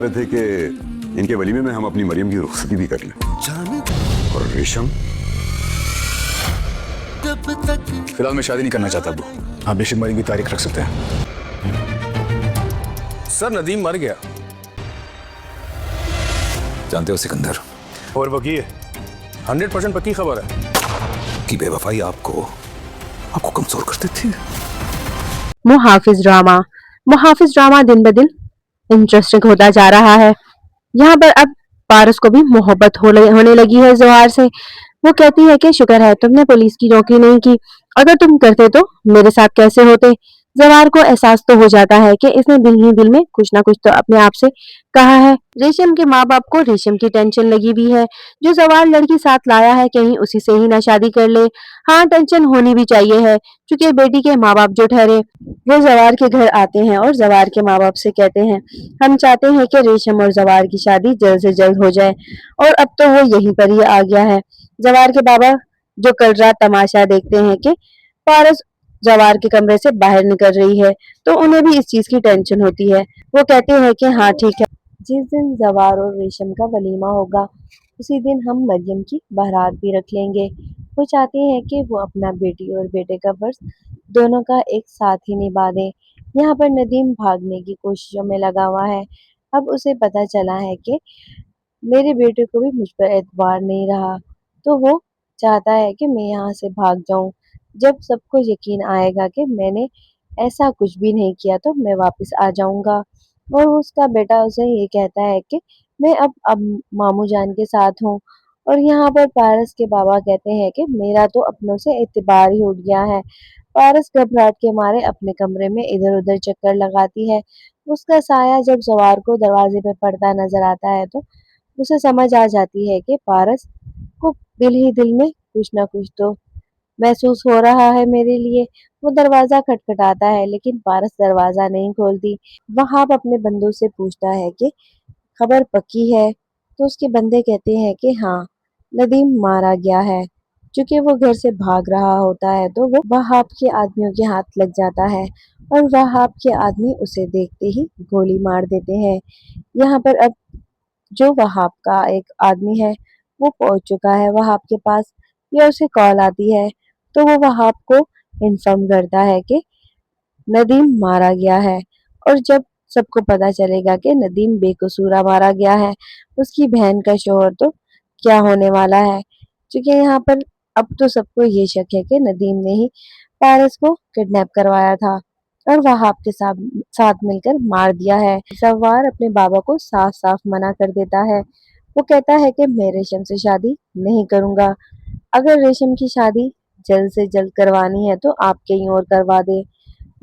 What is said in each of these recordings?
रहे थे कि इनके वलीमे में हम अपनी मरियम की रुखसती भी कर लें। और रेशम फिलहाल मैं शादी नहीं करना चाहता अबू। आप बेशक मरियम की तारीख रख सकते हैं। सर नदीम मर गया। जानते हो सिकंदर, और वो की है 100% पक्की खबर है कि बेवफाई आपको कमजोर कर देती है। मुहाफिज ड्रामा दिन ब दिन इंटरेस्टिंग होता जा रहा है। यहाँ पर अब पारस को भी मोहब्बत होने लगी है जोहार से। वो कहती है कि शुक्र है तुमने पुलिस की नौकरी नहीं की, अगर तुम करते तो मेरे साथ कैसे होते। जवार को एहसास तो हो जाता है कि इसने दिल ही दिल में कुछ ना कुछ तो अपने आप से कहा है। रेशम के माँ बाप को रेशम की टेंशन लगी भी है, जो जवार लड़की साथ लाया है कहीं उसी से ही ना शादी कर ले। हाँ, टेंशन होनी भी चाहिए है, क्योंकि बेटी के माँ बाप जो ठहरे वो जवार के घर आते हैं और जवार के माँ बाप से कहते हैं हम चाहते हैं कि रेशम और जवार की शादी जल्द से जल्द हो जाए। और अब तो वो यहीं पर ही आ गया है। जवार के बाबा जो कल रात तमाशा देखते हैं कि पारस जवार के कमरे से बाहर निकल रही है, तो उन्हें भी इस चीज की टेंशन होती है। वो कहते हैं कि हाँ ठीक है, जिस दिन जवार और रेशम का वलीमा होगा उसी दिन हम मरियम की बारात भी रख लेंगे। वो चाहते हैं कि वो अपना बेटी और बेटे का फर्ज दोनों का एक साथ ही निभा दें। यहाँ पर नदीम भागने की कोशिशों में लगा हुआ है। अब उसे पता चला है कि मेरे बेटे को भी मुझ पर एतबार नहीं रहा, तो वो चाहता है कि मैं यहाँ से भाग जाऊं। जब सबको यकीन आएगा कि मैंने ऐसा कुछ भी नहीं किया तो मैं वापस आ जाऊंगा। और उसका बेटा उसे ये कहता है कि मैं अब मामू जान के साथ हूँ। और यहाँ पर पारस के बाबा कहते हैं कि मेरा तो अपनों से एतबार ही उठ गया है। पारस घबराहट के मारे अपने कमरे में इधर उधर चक्कर लगाती है। उसका साया जब जवार को दरवाजे पे पड़ता नजर आता है तो उसे समझ आ जाती है कि पारस को दिल ही दिल में कुछ ना कुछ तो महसूस हो रहा है मेरे लिए। वो दरवाजा खटखटाता है लेकिन पारस दरवाजा नहीं खोलती। वहाब अपने बंदों से पूछता है कि खबर पक्की है, तो उसके बंदे कहते हैं कि हाँ, नदीम मारा गया है। क्योंकि वो घर से भाग रहा होता है तो वो वहाब के आदमियों के हाथ लग जाता है और वहाब के आदमी उसे देखते ही गोली मार देते हैं। यहाँ पर अब जो वहाब का एक आदमी है वो पहुंच चुका है वहाब के पास, या उसे कॉल आती है तो वो वहाब को इन्फॉर्म करता है कि नदीम मारा गया है। और जब सबको पता चलेगा कि नदीम बेकसूरा मारा गया है, उसकी बहन का शोहर तो क्या होने वाला है। क्योंकि यहाँ पर अब तो सबको ये शक है कि नदीम ने ही पारस को किडनैप करवाया था और वहाब के साथ साथ मिलकर मार दिया है। सवार अपने बाबा को साफ साफ मना कर देता है। वो कहता है कि मैं रेशम से शादी नहीं करूंगा। अगर रेशम की शादी जल्द से जल्द करवानी है तो आप कहीं और करवा दे,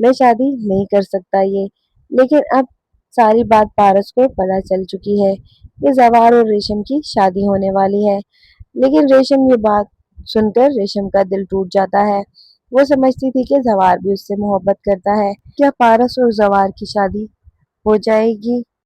मैं शादी नहीं कर सकता ये। लेकिन अब सारी बात पारस को पता चल चुकी है कि जवार और रेशम की शादी होने वाली है। लेकिन रेशम ये बात सुनकर रेशम का दिल टूट जाता है। वो समझती थी कि जवार भी उससे मोहब्बत करता है। क्या पारस और जवार की शादी हो जाएगी?